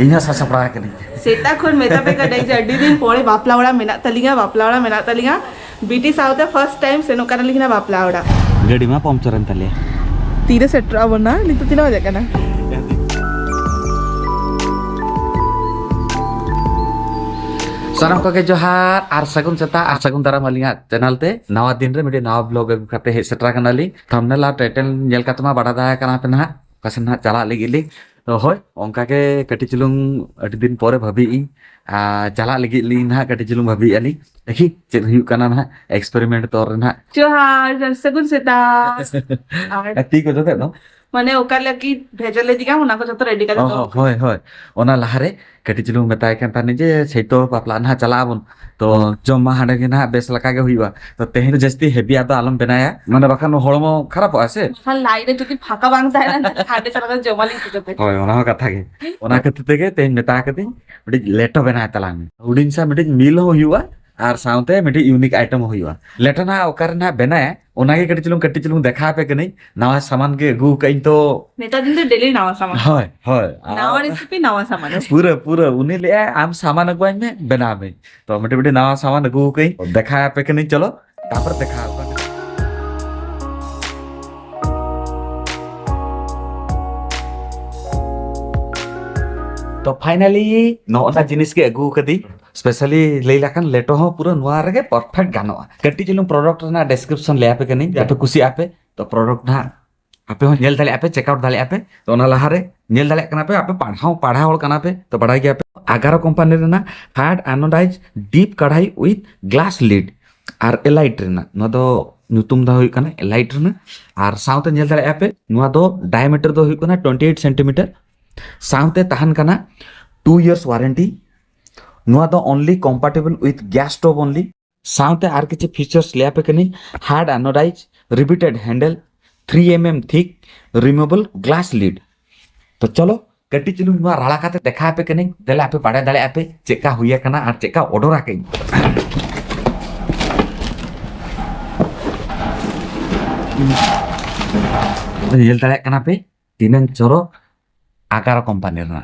ᱤᱧ ᱦᱚᱸ ᱥᱟᱥᱟᱯᱲᱟᱣ ᱠᱟᱹᱱᱟᱹᱧ सेता खन मेता पे कदई अड्डी दिन पोरे बापला ओड़ा मेना तलिंगा बीटी साउते फर्स्ट टाइम सेनो काना लिखना बापला ओड़ा गाड़ी मा पंचर एन ताले तीरे सेट्रा बना नितो तीना बजे कना सारा को के जोहार आर सगुन सेता आर सगुन दारा मालिया चैनल ते नवा दिन रे मिडे नवा ब्लॉग अगु कते हे सेट्रा कनाली थंबनेल आ टाइटल नेल कातमा बड़ा दाया कना पे ना कसन ना चला लगी तो होय ओंका के कटी चुलुंग अडी दिन पोरे भाभी इ चला लगी ली ना कटी चुलुंग भाभी अली देखी चेक हुयु कना ना एक्सपेरिमेंट तोर ना जोहार सगुन सेता ती को जते no माने ओका लगी भेजल ले दिगा उना को जतो रेडी कर दो होय होय ओना लहारे कटी चुलुंग बताय kan तानी जे सेतो पापला ना चला बन तो जम्मा हाडे के ना बेस लका के हुइबा तो तेहन जस्ती हेवी आदा आलम बनाया माने बाखान हळमो खराब आसे हां लाइने जति फाका बांग थाय ना हाडे चला जमा लिख जते होय ओना कथा के ओना कते तेगे तेन मेता कते मिडी लेटो बनाय तलांग उडिन सा मिडी मिल हो हुइबा आर साउते मिडी यूनिक आइटम हुइबा लेटो ना ओकर ना बनाय ओना के कटी चुलुंग देखा पे के नहीं नवा सामान के गु कई तो नेता दिन तो डेली नवा सामान होय होय नवा रेसिपी नवा सामान पूरा पूरा उन्हें ले आम सामान अगुवाई में बना में तो मिडी मिडी नवा सामान अगु कई देखा पे के नहीं चलो तापर देखा तो फाइनली नौना जिनिस के अगु कदी स्पेशली ले लखन लेटो हो पूरा नुआ रगे परफेक्ट गानोआ कटी चलुं प्रोडक्ट ना डिस्क्रिप्शन ले आपे कनी आपे कुसी आपे तो प्रोडक्ट ना आपे हो नेल दाले आपे चेकआउट दाले आपे तो ओना लहारे नेल दाले कना पे आपे पढ़ा होल कना पे तो बड़ाई गया पे आगारो कंपनी रे ना hard anodise deep kadhai with glass lid आर एलाइट रे ना नो दो नुतुम दा होय कना एलाइट रे ना आर साउते नेल दाले आपे नुआ दो डायमीटर दो होय कना 28 सेंटीमीटर साउते तहन कना 2 years वारंटी नुआ दो only compatible with gas stove only साउते आर किछि फीचर्स ले पे कनी hard anodise riveted handle 3 mm thick removable glass lid तो चलो कटी चलु नुआ राला काते देखा पे कनी देला पे पाड़े दाले आपे चेका हुइया कना आर चेका ऑर्डर आके येल दाले कना पे तीनन चोरो आकार कंपनी रे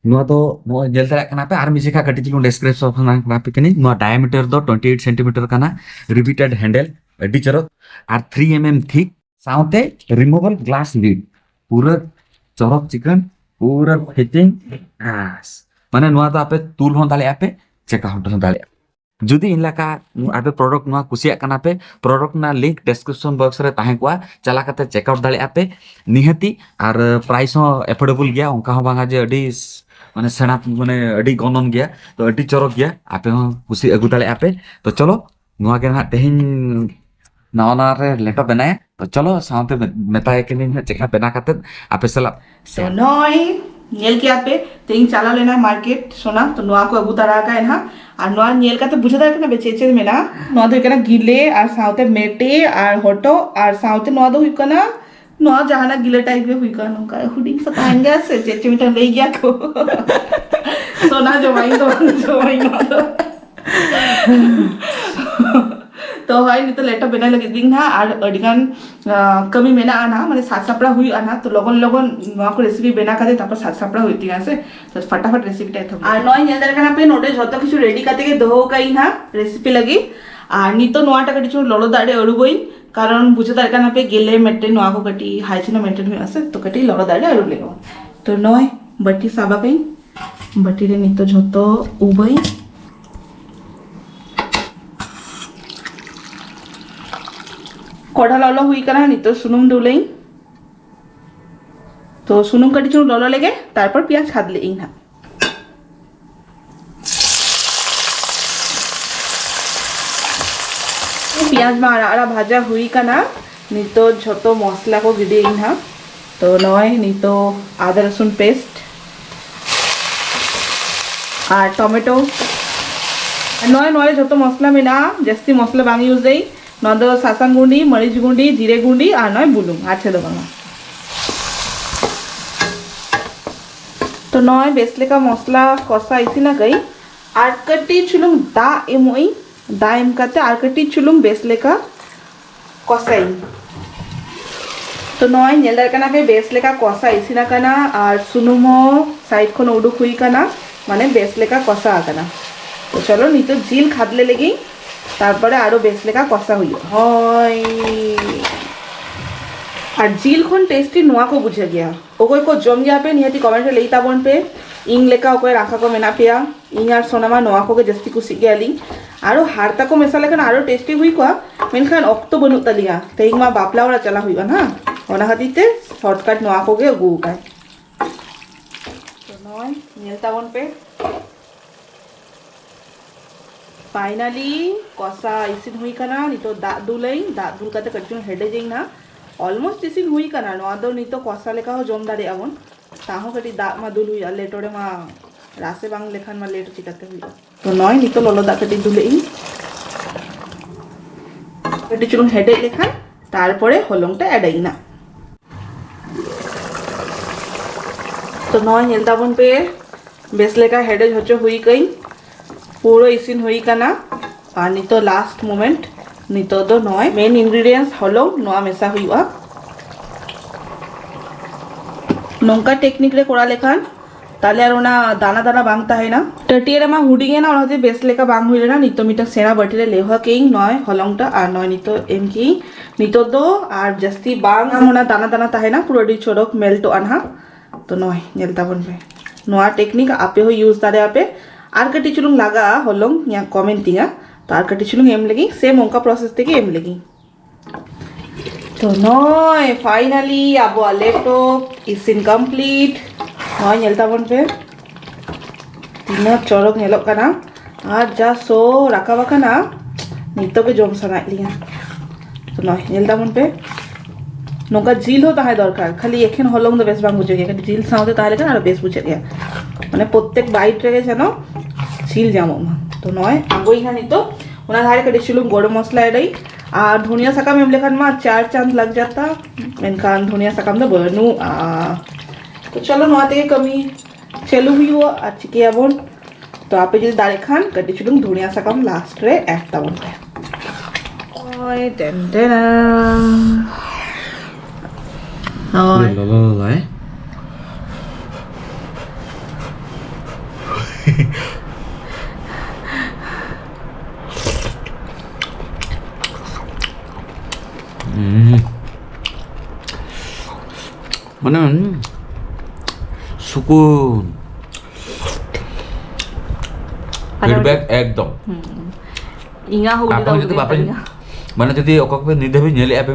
नुआ दो नो जेल तरा कना पे आर मिसिका कटी चिलु डिस्क्रिप्शन ना पे कनी नुआ डायमीटर दो 28 सेंटीमीटर कना रिपीटेड हैंडल एडी चरो आर 3 mm थिक साउते रिमूवेबल ग्लास लीड पूरा चरक चिकन पूरा फिटिंग आस माने नुआ तो आपे टूल होन दाले आपे चेकआउट होन दाले जुदी इनलाका आपे प्रोडक्ट नुआ कुसिया कना पे प्रोडक्ट ना लिंक डिस्क्रिप्शन बॉक्स रे ताहे कोआ चला कते चेकआउट दाले आपे निहति आर प्राइस हो एफोर्डेबल गया उनका हो बांगा जे अडी माने सेना माने अडी गनन गया तो अडी चरक गया आपे हो कुसी अगु दाले आपे तो चलो नुआ के ना तेहिन नावना रे लेटो बनाए तो चलो साउते मेताए के नहीं चेका बना करते आपे सला तो नॉय नेल के आपे तेई चला लेना मार्केट सोना तो नुआ को अगु तारा का है ना और नुआ नेल का तो बुझा दार के ना बेचेचे में ना नुआ तो के ना गिले और साउते मेटे और होटो और साउते नुआ दो हुई ना नुआ जहाना गिले टाइप में हुई का नुका हुडिंग सा तांगा से चेचे मीटर ले गया को सोना जो भाई नुआ तो हाय नहीं तो लेटर बना लगे दिन ना और अडिगान कमी मेना आना माने सात सापड़ा हुई आना तो लोगन लोगन नवा को रेसिपी बना करते तापर सात सापड़ा हुई थी से तो फटाफट रेसिपी टाइप आ नय नेल दरकाना पे नोटे जतो किछु रेडी करते के दो कई ना रेसिपी लगी आ नी तो नवा टा कटी लोलो दाडे अड़ुबई कारण बुझे दरकाना पे गेले मेटे नवा को कटी हाइजीन मेंटेन हुई आसे तो कटी लोलो दाडे अड़ु लेगो तो नय बटी साबा कई बटी रे नी तो जतो उबई कोढ़ा ललो हुई करा नहीं तो सुनुम डुलेई तो सुनुम कटी चुन ललो लेगे तारपर पियाज खाद ले इन हा पियाज में आड़ा आड़ा भाजा हुई कना नहीं तो झोटो मसला को गिडी इन हा तो नय नहीं तो आदा रसुन पेस्ट और टमेटो नय नय झोटो मसला में ना जस्ती मसला बांग यूज देई नंदो सासांग गुंडी मरीच गुंडी जीरे गुंडी और नय बुलुंग आछे दो बांगा तो नय बेसले का मसला कषा इसी ना गई आर कटी चुलुंग दा एमोई दा एम काते आर कटी चुलुंग बेसले का कषाई तो नॉय नेल दार कना पे बेस लेका कसा इसिना कना और सुनुमो साइड खन उडुक हुई कना माने बेस लेका कसा आकना तो चलो नितो जिल खादले लेगी तारपरे आरो बेस लेका कसा हुई होय और जिल खन टेस्टी नुआ को बुझे गया ओकोय को जम गया पे निहती कमेंट रे लेई ताबन पे इंग लेका ओकोय राखा को मेना पिया इंग आर सोनामा नुआ को के जस्ती कुसी गेली आरो हारता को मेसा लेखन आरो टेस्टी हुई को मेनखान ऑक्टो बनु तलिया तेइंग मा बापला वाला चला हुई ना ओना खातीते शॉर्टकट नुआ को के अगु का तो नय नेलताबन पे फाइनली कसा इसिन हुई कना नितो दा दुलई दा दुल काते कटिन हेडे जेई ना ऑलमोस्ट इसिन हुई कना नुआ दो नितो कसा लेका हो जम दारे आबन ताहो कटी दा मा दुल हुई लेटोडे मा रासे बांग लेखान मा लेट चिकाते हुई तो नय नितो ललो दा कटी दुलई कटी चुलुन हेडे लेखान तारपरे हलंगटा एडाई ना तो नय नेलताबन पे बेस लेका हेडे हचो हुई कई पूरो इसिन हुई कना और नितो लास्ट मोमेंट नितो दो नय मेन इंग्रेडिएंट्स हलो नोआ मेसा हुईवा नोंका टेक्निक रे कोरा लेखान ताले आर ओना दाना दाना बांग ताहेना टटिये रे मा हुडिंगे ना ओनाते बेस लेका बांग हुई ना नितो मिटा सेना बटी रे लेवा केई नय हलंगटा और नय नितो एम की नितो दो और जस्ती बांग ओना दाना दाना ताहेना पूरो डी छोड़क मेल्टो अनहा तो नय नेलताबन पे नोआ टेक्निक आपे हो यूज दारे आपे आर कटी चुलुंग लागा हलंग या कमेंट दिया तो आर कटी चुलुंग एम लगी सेम ओंका प्रोसेस तेके एम लगी तो नय फाइनली आबो लेटो इज इनकम्प्लीट नय नेलताबन पे तीना चरक नेलक कना और जा सो राकाबा कना नितो के जम सनाय लिया तो नय नेलताबन पे नोका जिल हो ताहे दरकार खाली एखेन हलंग दो बेस बांग बुझे गया खाली जिल साउते ताहे लेकिन आरो बेस बुझे गया माने प्रत्येक बाइट रे जानो छिल जामो तो नय आगोई ना नितो ओना धारे कटी चुलुंग गरम मसला एडई और धनिया साकाम एम लेखान मा 4 चांद लग जाता मेनखान धनिया साकाम दो बनु तो चलो नोआ तेके कमी चलू हुई हो और चिकेयाबन तो आपे जदि दारे खान कटी चुलुंग धनिया साकाम लास्ट रे ऐड ताबन पे ओय टेंटेना ओय ललो মানে সুকুন ফিডব্যাক একদম इंगा हो आपन যদি বাপে মানে যদি ওককে নিদেবি নেলে আপে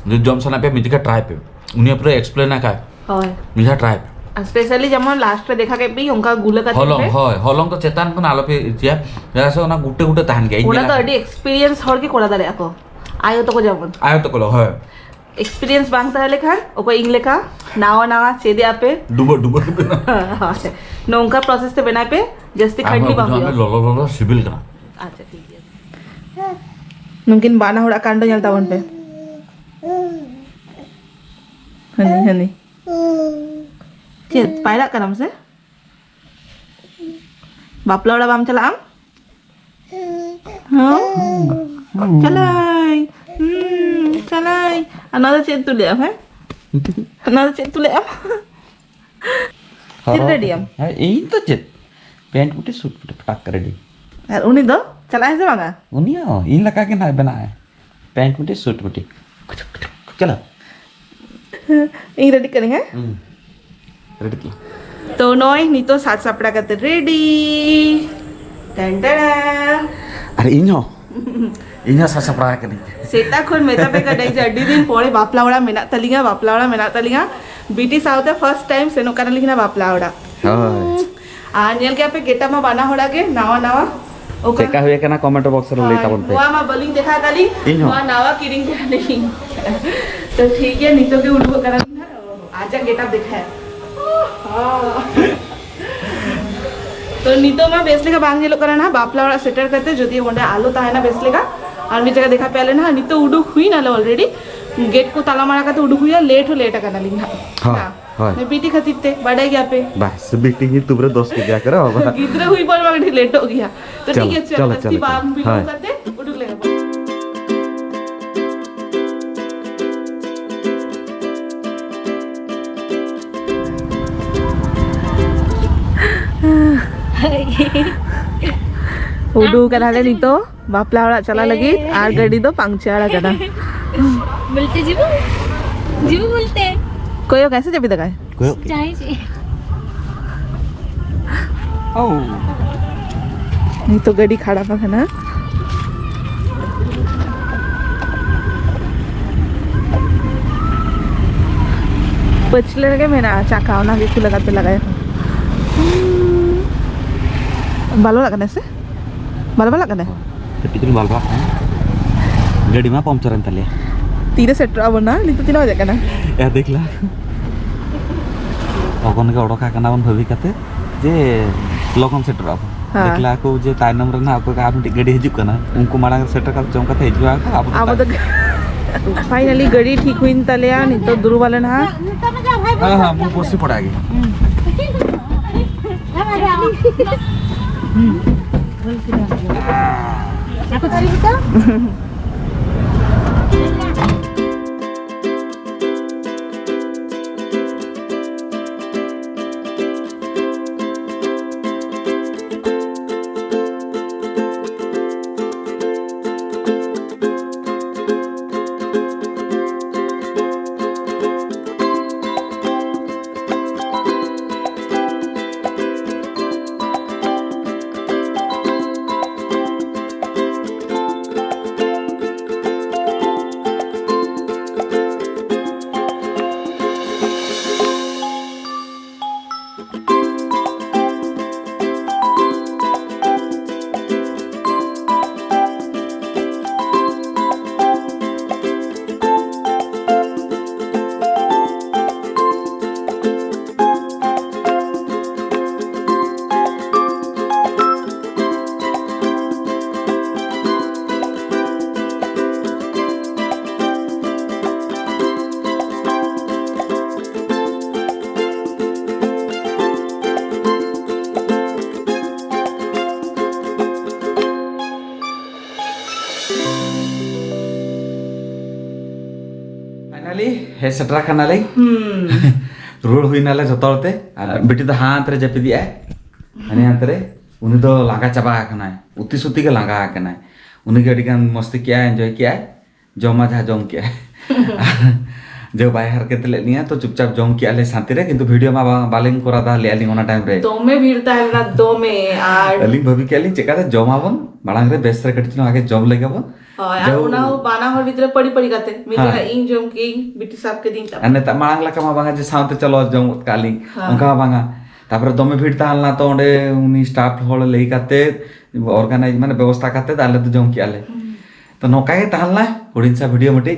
যদি জমসন আপে মিটিকা ট্রাই पे उन्हें पूरा एक्सप्लेन ना काय হয় मिठा ट्राई स्पेशली যেমন লাস্ট রে দেখা কে বি उनका गुले का हलंग হয় हलंग तो चेतान पण आलो पे इतिया जैसे ओना गुटे गुटे तान गई ओना तो अडी एक्सपीरियंस हर की कोड़ा दारे आको आयो तो को जेमन आयो तो कलो হয় एक्सपीरियंस बांग ताले खान ओको इंग लेखा नावा नावा चेदे आपे डुबो डुबो नोंका प्रोसेस ते बनाए पे जस्ती खंडी बांग ललो ललो सिविल करा अच्छा ठीक है मुमकिन बाना होड़ा कांडो nyalta वन पे हनी हनी चेत पायरा करम से बापला वाला बाम चला हाँ चलाई चलाई another चेत तू ले अब है another चेत तू ले अब चेत रेडी हम है यही तो चेत पैंट पुटे सूट पुटे पटाक कर रेडी यार उन्हीं दो चला ऐसे मांगा उन्हीं हो इन लगा के ना बनाया पैंट पुटे सूट पुटे चलो ये रेडी करेंगे रेडी की तो नॉय नी तो साथ सापड़ा करते रेडी टन टन अरे इन्हो सा सपड़ा करी सेता खोन मेता पे कडाई जड्डी दिन पोरे बापलावड़ा मेना तलिगा बीटी साउथ फर्स्ट टाइम सेनो करन लिखना बापलावड़ा हाय आ नेल के पे गेटा मा बाना होड़ा के नावा नावा ओका चेका हुए के ना कमेंट बॉक्स रे लेता बोलते वा मा बलिंग देखा काली वा नावा किरिंग के नहीं तो ठीक है नीतो के उड़ो करन आजा गेटा देखा है तो नीतो मा बेसले का बांग जेलो करना बापलावड़ा सेटर करते जदी ओंडे आलो ता है ना बेसले का और मी जगह देखा पहले ना नीतो उडू हुई ना ऑलरेडी गेट को ताला मारा का तो उडू हुई लेट हो लेट करना लिखना हां हां मैं बीटी खतीते बड़ा गया पे बस बीटी ही तुबरे 10 के क्या करो गिदरे हुई पर मैं लेट हो गया तो ठीक है चलो अस्ती बाग भी हाँ। करते उडू लेगा उडू कना ले नितो बापला ओड़ा चला लगी आर गाड़ी दो पंक्चर कना बोलते जीबू जीबू बोलते कोयो कैसे जबी दगाए चाहे जी Oh. नहीं तो गाड़ी खड़ा पा है ना पछले लगे मैं ना चाका ना के लगाते लगाए बालो लगने से बालो लगने Ketikul balba. Gadi mah pomceran tali ya. तीरे सेट अब ना नहीं तो तीन बजे करना Ya dekla. Okon ke odok kana on bhabi kate je lokon setter ab. Dekla aku je tainam rena aku ka apni gadi hijub kana. Unku marang setter ka jom kate hijub aku अब तो finally गाड़ी ठीक हुई तले या नहीं तो दूर वाले ना हाँ हाँ वो पोस्टी पड़ा गई aku cari kita फाइनली हे सेटरा खाना ले रोड हुई नाले जतोते बेटी तो हाथ रे जपी दिया अनि हाथ रे उनी तो लांगा चाबा आकना उती सुती के लांगा आकना उनी के अडिगान मस्ती किया एंजॉय किया जमा जा जम किया जो बाहर के तले निया तो चुपचाप जम किया ले शांति रे किंतु वीडियो मा बालिंग करा दा ले आलिंग ओना टाइम रे दो में भीड़ता है ना दो में आर अलिंग भबी के अलिंग चेका रे जमावन मांग रे बेस रे कटिनो आगे जम लेगाबो यार उना बाना हर भीतर पड़ी पड़ी गाते मेरा इंग जम के बिटी साहब के दिन अने त मांग ला कमा बांगा जे साउते चलो जम काली उनका बांगा तापर दमे भीड़ तालना तो ओंडे उनी स्टाफ होल लेई काते ऑर्गेनाइज माने व्यवस्था काते दाले तो जम कियाले तो नोकाय तालना हुडिनसा वीडियो मटी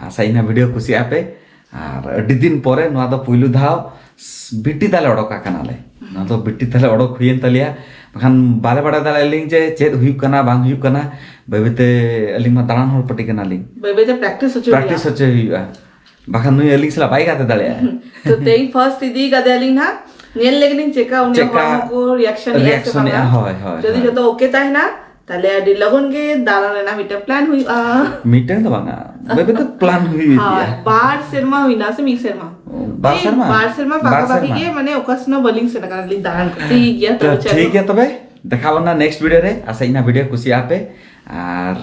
आसाइना वीडियो खुशी आपे आर अड्डी दिन परे नोआ दो पुइलु धाव बिटी दाले ओडोका कनाले ना तो बिटी दाले ओडोक हुयेन तलिया बखान बाले बड़ा दाले लिंग जे चेद हुयु कना बांग हुयु कना बेबेते अलिंग मा दालान होल पटी कना लिंग बेबे प्रैक्टिस हो प्रैक्टिस होचे हुयु बखान नुई अलिंग सला बाई गाते दाले तो तेई फर्स्ट इदी गादे अलिंग ना नेल लेगनिंग चेका उन्हें को रिएक्शन या होय होय जदी जो तो ओके ताहे ना ताले अडी लगन के दाला लेना मीटर प्लान हुई मीटिंग तो बांगा बेबे तो प्लान हुई हां बार शर्मा हुई ना से मी शर्मा बार शर्मा पाका पाकी के माने ओकसनो बलिंग से लगा ली दान ठीक गया तो ठीक है तबे देखावना नेक्स्ट वीडियो रे आसाइना वीडियो खुशी आपे आर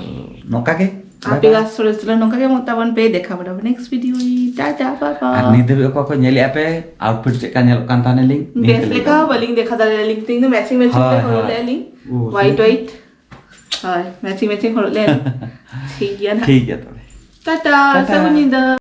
नोका के आपे गास सोरेस्टला नोका के मोतावन पे देखा बड़ा नेक्स्ट वीडियो टाटा बाबा आर नी देबे को नेली आपे आउटफिट चेका नेल कांताने लिंक बेस लेका बलिंग देखा दाले लिंक तीन मैचिंग हो ले लिंक वाइट हां मैचिंग हो ले ठीक है ना ठीक है तबे टाटा सब निंदा